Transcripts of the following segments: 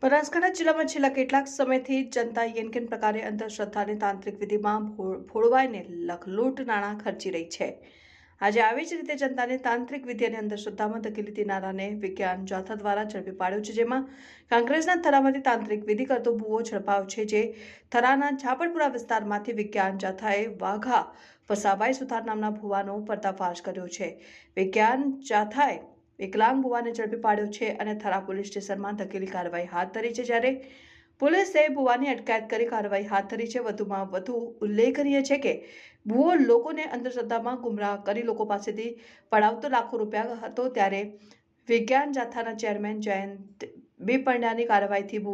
બનાસકાંઠા જિલ્લામાં છેલ્લા કેટલાક સમયથી જનતા યેનકેન પ્રકારે અંધશ્રદ્ધાની તાંત્રિક વિધિમાં ભોળવાઈને લખલૂટ નાણાં ખર્ચી રહી છે। આજે આવી જ રીતે જનતાને તાંત્રિક વિધિ અને અંધશ્રદ્ધામાં ધકેલી દેનારાને વિજ્ઞાન જાથા દ્વારા ઝડપી પાડ્યો છે, જેમાં કાંકરેજના થરામાંથી તાંત્રિક વિધિ કરતો ભૂવો ઝડપાયો છે। જે થરાના ઝાપડપુરા વિસ્તારમાંથી વિજ્ઞાન જાથાએ વાઘા વસાભાઈ સુથાર નામના ભૂવાનો પર્દાફાશ કર્યો છે। વિજ્ઞાન જાથાએ વિકલાંગ ભુવાને ઝડપી પાડ્યો છે અને થરા પોલીસ સ્ટેશનમાં ધકેલી કાર્યવાહી હાથ ધરી છે, જ્યારે પોલીસે ભુવાની અટકાયત કરી કાર્યવાહી હાથ ધરી છે। વધુમાં વધુ ઉલ્લેખનીય છે કે ભુવો લોકોને અંધશ્રદ્ધામાં ગુમરાહ કરી લોકો પાસેથી પડાવતો લાખો રૂપિયા હતો, ત્યારે વિજ્ઞાન જાથાના ચેરમેન જયંત બી પંડ્યાની કાર્યવાહીથી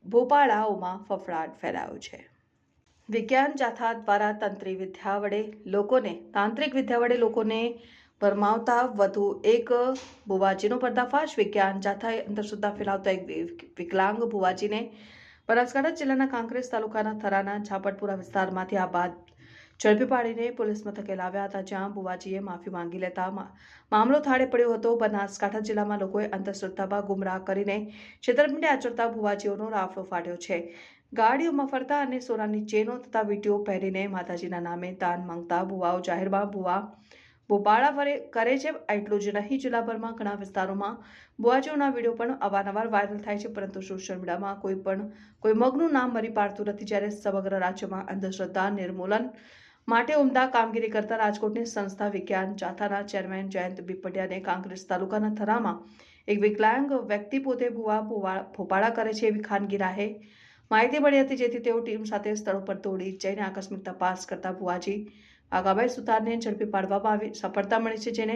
ભોપાળાઓમાં ફફડાટ ફેલાયો છે। વિજ્ઞાન જાથા દ્વારા તાંત્રિક વિદ્યા વડે લોકોને ભરમાવતા વધુ એક ભુવાજીનો પર્દાફાશ। વિજ્ઞાન જાથાએ અંધશ્રદ્ધા ફેલાવતા એક વિકલાંગ ભુવાજીને બનાસકાંઠા જિલ્લાના કાંકરેજ તાલુકાના થરાના ઝાપડપુરા વિસ્તારમાંથી આ બાદ ઝડપી પાડીને પોલીસ મથકે લાવ્યા હતા, જ્યાં ભુવાજીએ માફી માંગી લેતા મામલો થાળે પડ્યો હતો। બનાસકાંઠા જિલ્લામાં લોકોએ અંધશ્રદ્ધામાં ગુમરાહ કરીને છેતરપિંડી આચરતા ભુવાજીઓનો રાફડો ફાટ્યો છે। ગાડીઓમાં ફરતા અને સોનાની ચેનો તથા વીંટીઓ પહેરીને માતાજીના નામે દાન માંગતા ભુવાઓ જાહેરમાં ભોપાળા કરે છે। એટલું જ નહીં, જિલ્લાભરમાં ઘણા વિસ્તારોમાં ભુવાજીઓના વિડીયો પણ અવારનવાર વાયરલ થાય છે, પરંતુ સોશિયલ મીડિયામાં કોઈ મગનું નામ મરી પાડતું નથી। જ્યારે સમગ્ર રાજ્યમાં અંધશ્રદ્ધા નિર્મૂલન માટે ઉમદા કામગીરી કરતા રાજકોટની સંસ્થા વિજ્ઞાન જાથાના ચેરમેન જયંત બી પંડ્યાને કાંકરેજ તાલુકાના થરામાં એક વિકલાંગ વ્યક્તિ પોતે ભોપાળા કરે છે એવી ખાનગી રાહે માહિતી મળી હતી, જેથી તેઓ ટીમ સાથે સ્થળ પર દોડી જઈને આકસ્મિક તપાસ કરતા ભુવાજી વાઘાભાઈ સુથારને ઝડપી પાડવામાં સફળતા મળી છે, જેને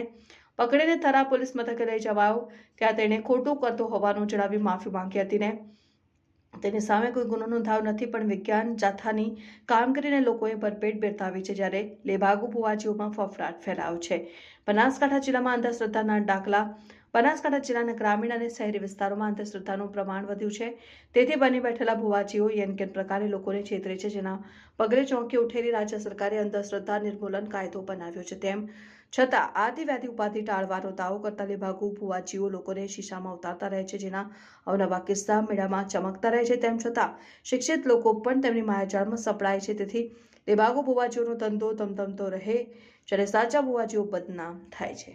પકડીને થરા પોલીસ મથકે લઈ જવાયો। ત્યાં તેણે ખોટું કરતો હોવાનું જણાવી માફી માંગી હતી ને તેની સામે કોઈ ગુનો નોંધાયો નથી, પણ વિજ્ઞાન જાથાની કામગીરીને લોકોએ ભરપેટ બિરદાવી છે, જ્યારે લેભાગુ ભુવાજીઓમાં ફફડાટ ફેલાયો છે। બનાસકાંઠા જિલ્લામાં અંધશ્રદ્ધાના દાખલા બનાસકાંઠા જિલ્લાના ગ્રામીણ અને શહેરી વિસ્તારોમાં અંધશ્રદ્ધાનું પ્રમાણ વધ્યું છે, તેથી બની બેઠેલા ભુવાજીઓ યેનકેન પ્રકારે લોકોને છેતરે છે, જેના પગલે ચોંકી ઉઠેલી રાજ્ય સરકારે અંધશ્રદ્ધા નિર્મૂલન કાયદો બનાવ્યો છે। તેમ છતાં આદિવ્યાધિ ઉપાધિ ટાળવાનો દાવો કરતા લેભાગુ ભુવાજીઓ લોકોને શીશામાં ઉતારતા રહે છે, જેના અવનવા કિસ્સા મીડિયામાં ચમકતા રહે છે। તેમ છતાં શિક્ષિત લોકો પણ તેમની માયાજાળમાં સપડાય છે, તેથી લેભાગુ ભુવાજીઓનો ધંધો ધમધમતો રહે, જ્યારે સાચા ભુવાજીઓ બદનામ થાય છે।